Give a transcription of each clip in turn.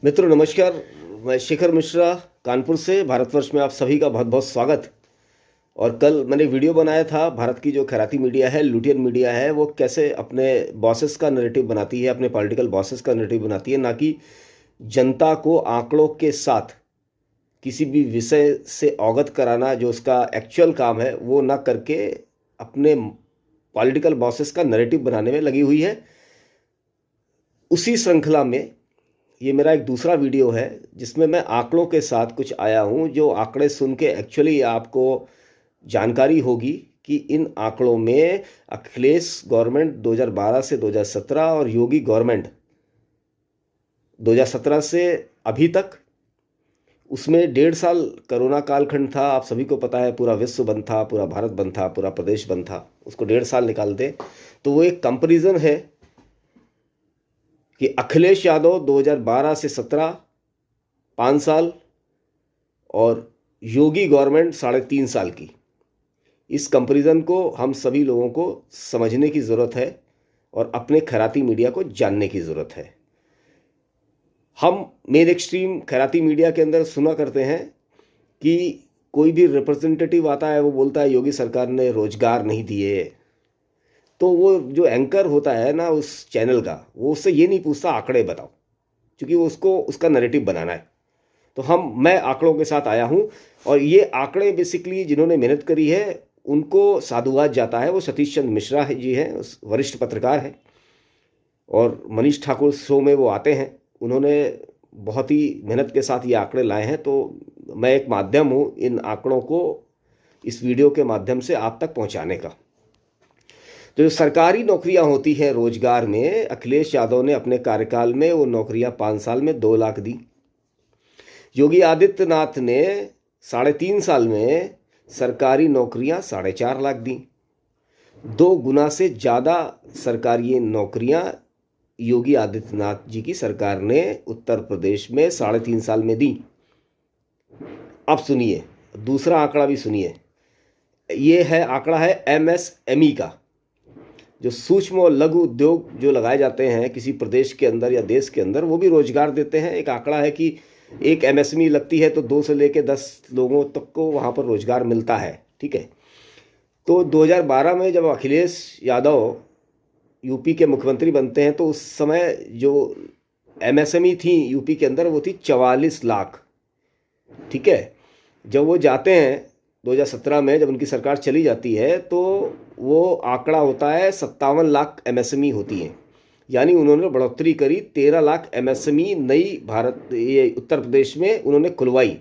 मित्रों नमस्कार। मैं शेखर मिश्रा कानपुर से भारतवर्ष में आप सभी का बहुत बहुत स्वागत। और कल मैंने वीडियो बनाया था, भारत की जो खैराती मीडिया है, लुटियन मीडिया है, वो कैसे अपने बॉसेस का नैरेटिव बनाती है, अपने पॉलिटिकल बॉसेस का नैरेटिव बनाती है, ना कि जनता को आंकड़ों के साथ किसी भी विषय से अवगत कराना। जो उसका एक्चुअल काम है वो ना करके अपने पॉलिटिकल बॉसेस का नैरेटिव बनाने में लगी हुई है। उसी श्रृंखला में ये मेरा एक दूसरा वीडियो है जिसमें मैं आंकड़ों के साथ कुछ आया हूं, जो आंकड़े सुन के एक्चुअली आपको जानकारी होगी कि इन आंकड़ों में अखिलेश गवर्नमेंट 2012 से 2017 और योगी गवर्नमेंट 2017 से अभी तक, उसमें 1.5 साल कोरोना कालखंड था। आप सभी को पता है, पूरा विश्व बंद था, पूरा भारत बंद था, पूरा प्रदेश बंद था। उसको 1.5 साल निकाल दे तो वो एक कंपैरिजन है कि अखिलेश यादव 2012 से 17 5 साल और योगी गवर्नमेंट 3.5 साल की। इस कंपैरिजन को हम सभी लोगों को समझने की ज़रूरत है और अपने खैराती मीडिया को जानने की ज़रूरत है। हम मेन एक्सट्रीम खैराती मीडिया के अंदर सुना करते हैं कि कोई भी रिप्रेजेंटेटिव आता है, वो बोलता है योगी सरकार ने रोजगार नहीं दिए। तो वो जो एंकर होता है ना उस चैनल का, वो उससे ये नहीं पूछता आंकड़े बताओ, क्योंकि वो उसको उसका नैरेटिव बनाना है। तो मैं आंकड़ों के साथ आया हूं, और ये आंकड़े बेसिकली जिन्होंने मेहनत करी है उनको साधुवाद जाता है। वो सतीश चंद्र मिश्रा जी हैं, वरिष्ठ पत्रकार हैं, और मनीष ठाकुर शो में वो आते हैं। उन्होंने बहुत ही मेहनत के साथ ये आंकड़े लाए हैं। तो मैं एक माध्यम हूँ इन आंकड़ों को इस वीडियो के माध्यम से आप तक पहुँचाने का। तो जो सरकारी नौकरियां होती हैं रोजगार में, अखिलेश यादव ने अपने कार्यकाल में वो नौकरियां 5 साल में 2 लाख दी। योगी आदित्यनाथ ने 3.5 साल में सरकारी नौकरियां 4.5 लाख दी। 2 गुना से ज़्यादा सरकारी नौकरियां योगी आदित्यनाथ जी की सरकार ने उत्तर प्रदेश में 3.5 साल में दी। अब सुनिए, दूसरा आंकड़ा भी सुनिए। ये है आंकड़ा है एमएसएमई का, जो सूक्ष्म और लघु उद्योग जो लगाए जाते हैं किसी प्रदेश के अंदर या देश के अंदर, वो भी रोजगार देते हैं। एक आंकड़ा है कि एक एमएसएमई लगती है तो 2 से लेकर 10 लोगों तक को वहाँ पर रोजगार मिलता है। ठीक है। तो 2012 में जब अखिलेश यादव यूपी के मुख्यमंत्री बनते हैं तो उस समय जो एमएसएमई थी यूपी के अंदर वो थी 44 लाख। ठीक है। जब वो जाते हैं 2017 में, जब उनकी सरकार चली जाती है, तो वो आंकड़ा होता है 57 लाख एमएसएमई होती हैं। यानी उन्होंने बढ़ोतरी करी, 13 लाख एमएसएमई नई भारत ये उत्तर प्रदेश में उन्होंने खुलवाई।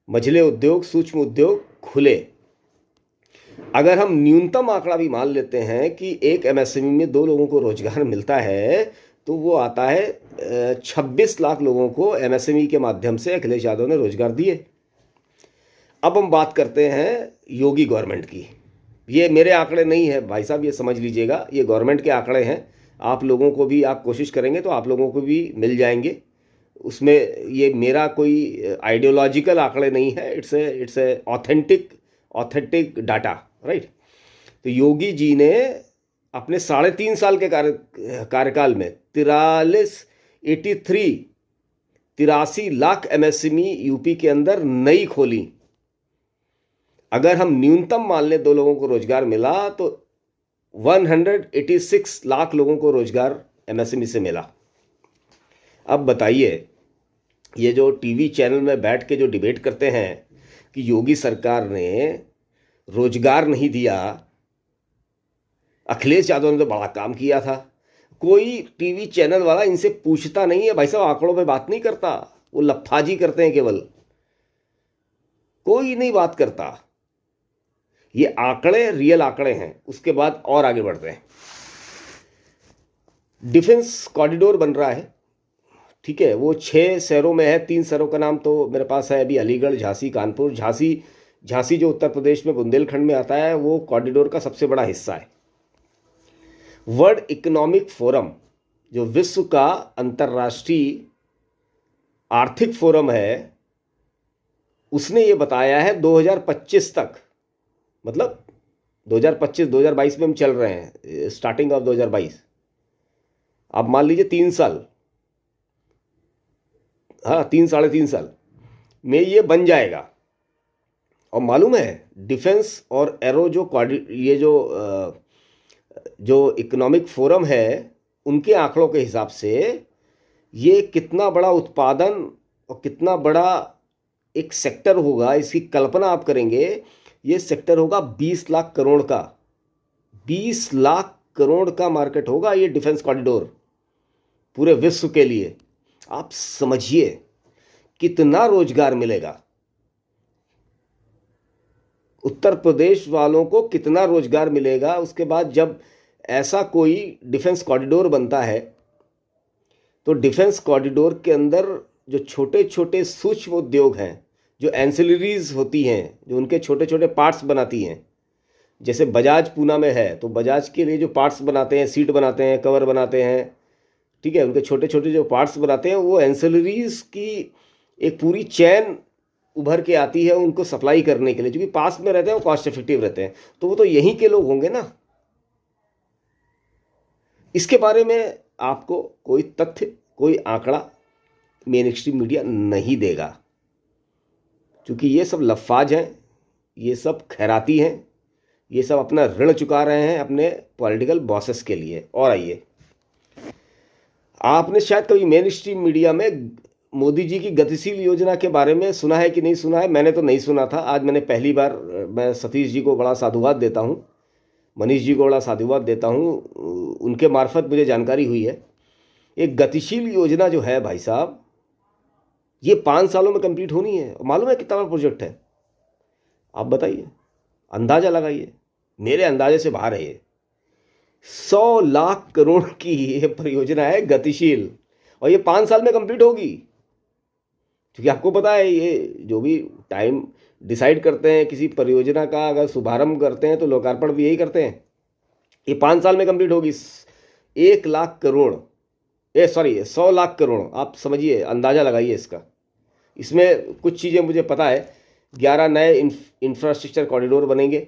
मझले उद्योग, सूक्ष्म उद्योग खुले। अगर हम न्यूनतम आंकड़ा भी मान लेते हैं कि एक एमएसएमई में 2 लोगों को रोजगार मिलता है, तो वो आता है 26 लाख लोगों को एमएसएमई के माध्यम से अखिलेश यादव ने रोजगार दिए। अब हम बात करते हैं योगी गवर्नमेंट की। ये मेरे आंकड़े नहीं है भाई साहब, ये समझ लीजिएगा, ये गवर्नमेंट के आंकड़े हैं। आप लोगों को भी, आप कोशिश करेंगे तो आप लोगों को भी मिल जाएंगे उसमें। ये मेरा कोई आइडियोलॉजिकल आंकड़े नहीं है, it's a authentic data, right. तो योगी जी ने अपने 3.5 साल के कार्यकाल में 83 लाख एमएसएमई यूपी के अंदर नई खोली। अगर हम न्यूनतम मान लें 2 लोगों को रोजगार मिला तो 186 लाख लोगों को रोजगार एमएसएमई से मिला। अब बताइए, ये जो टीवी चैनल में बैठ के जो डिबेट करते हैं कि योगी सरकार ने रोजगार नहीं दिया, अखिलेश यादव ने तो बड़ा काम किया था, कोई टीवी चैनल वाला इनसे पूछता नहीं है। भाई साहब आंकड़ों पे बात नहीं करता, वो लफाजी करते हैं, केवल कोई नहीं बात करता। ये आंकड़े रियल आंकड़े हैं। उसके बाद और आगे बढ़ते हैं। डिफेंस कॉरिडोर बन रहा है। ठीक है। वो 6 शहरों में है। 3 शहरों का नाम तो मेरे पास है अभी, अलीगढ़, झांसी, कानपुर। झांसी जो उत्तर प्रदेश में बुंदेलखंड में आता है, वो कॉरिडोर का सबसे बड़ा हिस्सा है। वर्ल्ड इकोनॉमिक फोरम, जो विश्व का अंतर्राष्ट्रीय आर्थिक फोरम है, उसने ये बताया है 2025 तक, मतलब 2025-2022 में हम चल रहे हैं, स्टार्टिंग ऑफ 2022, आप मान लीजिए 3 साल, हाँ 3 साढ़े 3 साल में ये बन जाएगा। और मालूम है डिफेंस और एरो जो ये जो इकोनॉमिक फोरम है उनके आंकड़ों के हिसाब से ये कितना बड़ा उत्पादन और कितना बड़ा एक सेक्टर होगा, इसकी कल्पना आप करेंगे। ये सेक्टर होगा 20 लाख करोड़ का, 20 लाख करोड़ का मार्केट होगा ये डिफेंस कॉरिडोर पूरे विश्व के लिए। आप समझिए कितना रोजगार मिलेगा, उत्तर प्रदेश वालों को कितना रोजगार मिलेगा। उसके बाद जब ऐसा कोई डिफेंस कॉरिडोर बनता है तो डिफेंस कॉरिडोर के अंदर जो छोटे छोटे सूक्ष्म उद्योग हैं, जो एंसिलरीज होती हैं, जो उनके छोटे छोटे पार्ट्स बनाती हैं, जैसे बजाज पूना में है तो बजाज के लिए जो पार्ट्स बनाते हैं, सीट बनाते हैं, कवर बनाते हैं, ठीक है, उनके छोटे छोटे जो पार्ट्स बनाते हैं वो एंसिलरीज की एक पूरी चैन उभर के आती है उनको सप्लाई करने के लिए, क्योंकि पास में रहते हैं वो कॉस्ट इफेक्टिव रहते हैं, तो वो तो यहीं के लोग होंगे ना। इसके बारे में आपको कोई तथ्य, कोई आंकड़ा मेन स्ट्रीम मीडिया नहीं देगा, क्योंकि ये सब लफाज हैं, ये सब खैराती हैं, ये सब अपना ऋण चुका रहे हैं अपने पॉलिटिकल बॉसेस के लिए। और आइए, आपने शायद कभी मेन स्ट्रीम मीडिया में मोदी जी की गतिशील योजना के बारे में सुना है कि नहीं सुना है? मैंने तो नहीं सुना था। आज मैंने पहली बार, मैं सतीश जी को बड़ा साधुवाद देता हूँ, मनीष जी को बड़ा साधुवाद देता हूँ, उनके मार्फत मुझे जानकारी हुई है। एक गतिशील योजना जो है भाई साहब, ये 5 सालों में कंप्लीट होनी है। मालूम है कितना बड़ा प्रोजेक्ट है? आप बताइए, अंदाजा लगाइए, मेरे अंदाजे से बाहर है ये। 100 लाख करोड़ की ये परियोजना है गतिशील, और ये 5 साल में कंप्लीट होगी। क्योंकि आपको पता है ये जो भी टाइम डिसाइड करते हैं किसी परियोजना का, अगर शुभारंभ करते हैं तो लोकार्पण भी यही करते हैं। ये 5 साल में कंप्लीट होगी। 1 लाख करोड़, 100 लाख करोड़, आप समझिए, अंदाज़ा लगाइए इसका। इसमें कुछ चीज़ें मुझे पता है। 11 नए इंफ्रास्ट्रक्चर कॉरिडोर बनेंगे,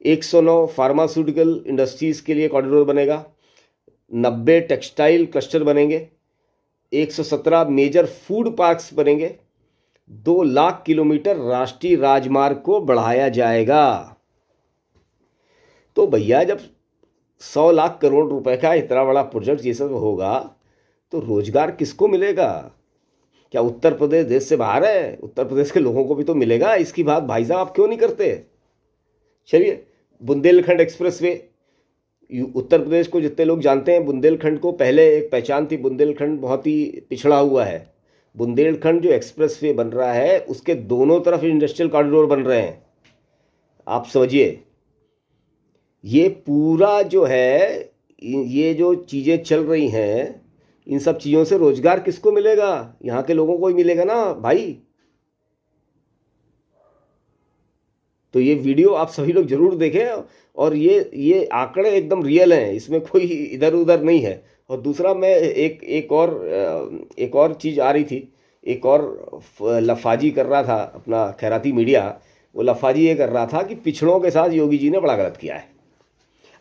109 फार्मास्यूटिकल इंडस्ट्रीज़ के लिए कॉरिडोर बनेगा, 90 टेक्सटाइल क्लस्टर बनेंगे, 117 मेजर फूड पार्क्स बनेंगे, 2 लाख किलोमीटर राष्ट्रीय राजमार्ग को बढ़ाया जाएगा। तो भैया जब 100 लाख करोड़ रुपए का इतना बड़ा प्रोजेक्ट ये सब होगा तो रोजगार किसको मिलेगा? क्या उत्तर प्रदेश देश से बाहर है? उत्तर प्रदेश के लोगों को भी तो मिलेगा। इसकी बात भाई साहब आप क्यों नहीं करते? चलिए, बुंदेलखंड एक्सप्रेसवे, उत्तर प्रदेश को जितने लोग जानते हैं, बुंदेलखंड को पहले एक पहचान थी, बुंदेलखंड बहुत ही पिछड़ा हुआ है। बुंदेलखंड जो एक्सप्रेसवे बन रहा है उसके दोनों तरफ इंडस्ट्रियल कॉरिडोर बन रहे हैं। आप समझिए, ये पूरा जो है, ये जो चीज़ें चल रही हैं, इन सब चीज़ों से रोजगार किसको मिलेगा? यहाँ के लोगों को ही मिलेगा ना भाई। तो ये वीडियो आप सभी लोग जरूर देखें, और ये आंकड़े एकदम रियल हैं, इसमें कोई इधर उधर नहीं है। और दूसरा, मैं एक और चीज़ आ रही थी, एक और लफाजी कर रहा था अपना खैराती मीडिया। वो लफाजी ये कर रहा था कि पिछड़ों के साथ योगी जी ने बड़ा गलत किया है।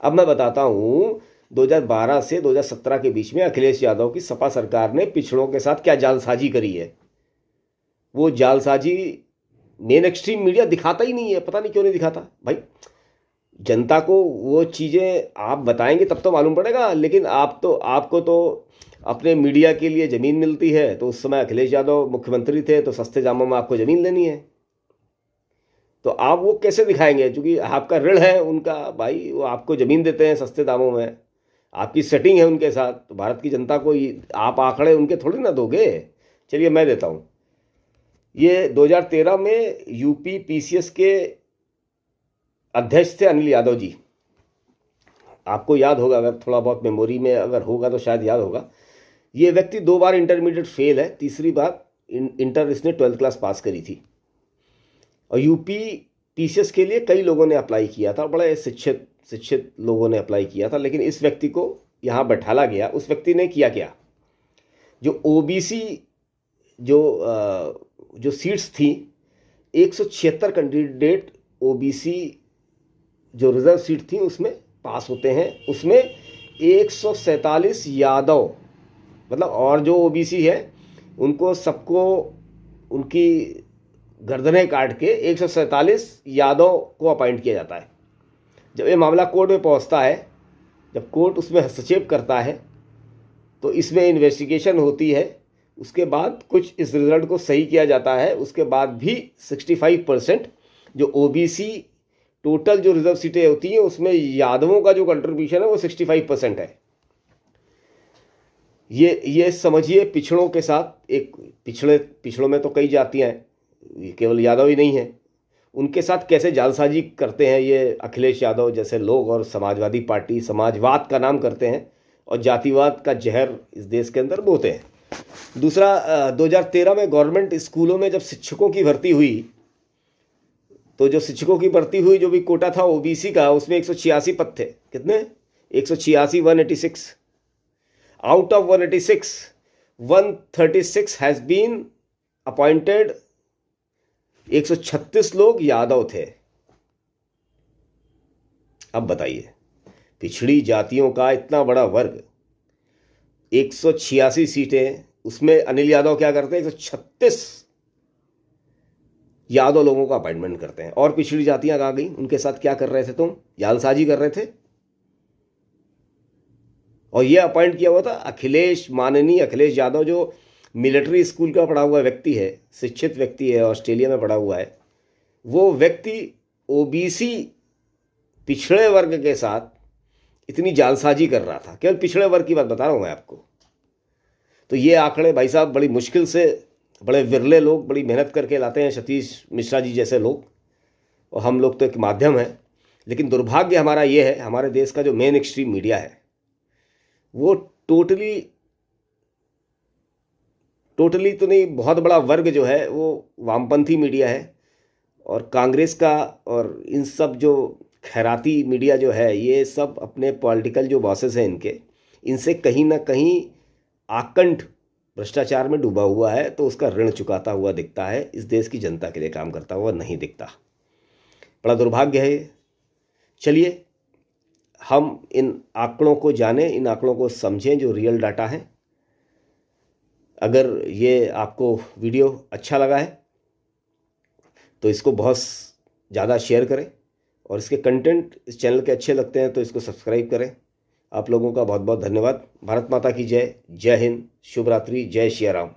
अब मैं बताता हूँ, 2012 से 2017 के बीच में अखिलेश यादव की सपा सरकार ने पिछड़ों के साथ क्या जालसाजी करी है। वो जालसाजी मेन एक्सट्रीम मीडिया दिखाता ही नहीं है, पता नहीं क्यों नहीं दिखाता भाई। जनता को वो चीज़ें आप बताएंगे तब तो मालूम पड़ेगा। लेकिन आपको तो अपने मीडिया के लिए ज़मीन मिलती है, तो उस समय अखिलेश यादव मुख्यमंत्री थे, तो सस्ते दामों में आपको ज़मीन लेनी है, तो आप वो कैसे दिखाएंगे? क्योंकि आपका ऋण है उनका भाई, वो आपको ज़मीन देते हैं सस्ते दामों में, आपकी सेटिंग है उनके साथ। तो भारत की जनता को आप आंकड़े उनके थोड़ी ना दोगे। चलिए मैं देता हूँ। ये 2013 में यूपी पीसीएस के अध्यक्ष थे अनिल यादव जी। आपको याद होगा, अगर थोड़ा बहुत मेमोरी में अगर होगा तो शायद याद होगा। ये व्यक्ति 2 बार इंटरमीडिएट फेल है, तीसरी बार इंटर इसने 12th क्लास पास करी थी। और यूपी पीसीएस के लिए कई लोगों ने अप्लाई किया था, बड़े शिक्षित लोगों ने अप्लाई किया था, लेकिन इस व्यक्ति को यहाँ बैठाला गया। उस व्यक्ति ने किया क्या? जो ओबीसी जो सीट्स थी, 176 कैंडिडेट ओबीसी जो रिजर्व सीट थी उसमें पास होते हैं। उसमें 147 यादव, मतलब और जो ओबीसी है उनको सबको उनकी गर्दनें काट के 147 यादव को अपॉइंट किया जाता है। जब ये मामला कोर्ट में पहुंचता है, जब कोर्ट उसमें हस्तक्षेप करता है, तो इसमें इन्वेस्टिगेशन होती है। उसके बाद कुछ इस रिजल्ट को सही किया जाता है। उसके बाद भी 65% जो ओबीसी टोटल जो रिजर्व सीटें होती हैं उसमें यादवों का जो कंट्रीब्यूशन है वो 65% है। ये समझिए, पिछड़ों के साथ एक पिछड़ों में तो कई जातियां हैं, केवल यादव ही नहीं है, उनके साथ कैसे जालसाजी करते हैं ये अखिलेश यादव जैसे लोग, और समाजवादी पार्टी समाजवाद का नाम करते हैं और जातिवाद का जहर इस देश के अंदर बोते हैं। दूसरा, 2013 में गवर्नमेंट स्कूलों में जब शिक्षकों की भर्ती हुई, तो जो शिक्षकों की भर्ती हुई, जो भी कोटा था ओबीसी का, उसमें 186 पद थे। कितने? 186, 186। Out of 186, 136 has been appointed. 136 लोग यादव थे। अब बताइए, पिछड़ी जातियों का इतना बड़ा वर्ग, 186 सीटें, उसमें अनिल यादव क्या करते हैं? 136 यादव लोगों का अपॉइंटमेंट करते हैं। और पिछड़ी जातियां कहाँ गई? उनके साथ क्या कर रहे थे तुम? जालसाजी कर रहे थे। और ये अपॉइंट किया हुआ था माननीय अखिलेश यादव, जो मिलिट्री स्कूल का पढ़ा हुआ व्यक्ति है, शिक्षित व्यक्ति है, ऑस्ट्रेलिया में पढ़ा हुआ है। वो व्यक्ति ओबीसी पिछड़े वर्ग के साथ इतनी जालसाजी कर रहा था। केवल पिछड़े वर्ग की बात बता रहा हूं मैं आपको। तो ये आंकड़े भाई साहब बड़ी मुश्किल से, बड़े विरले लोग बड़ी मेहनत करके लाते हैं, सतीश मिश्रा जी जैसे लोग, और हम लोग तो एक माध्यम है। लेकिन दुर्भाग्य हमारा ये है, हमारे देश का जो मेन एक्सट्रीम मीडिया है वो टोटली तो नहीं, बहुत बड़ा वर्ग जो है वो वामपंथी मीडिया है। और कांग्रेस का और इन सब जो खैराती मीडिया जो है, ये सब अपने पॉलिटिकल जो बॉसेस हैं इनसे कहीं ना कहीं आकंठ भ्रष्टाचार में डूबा हुआ है, तो उसका ऋण चुकाता हुआ दिखता है, इस देश की जनता के लिए काम करता हुआ नहीं दिखता। बड़ा दुर्भाग्य है। चलिए हम इन आंकड़ों को जानें, इन आंकड़ों को समझें जो रियल डाटा है। अगर ये आपको वीडियो अच्छा लगा है तो इसको बहुत ज़्यादा शेयर करें, और इसके कंटेंट इस चैनल के अच्छे लगते हैं तो इसको सब्सक्राइब करें। आप लोगों का बहुत बहुत धन्यवाद। भारत माता की जय। जय हिंद। शुभ रात्रि। जय श्री राम।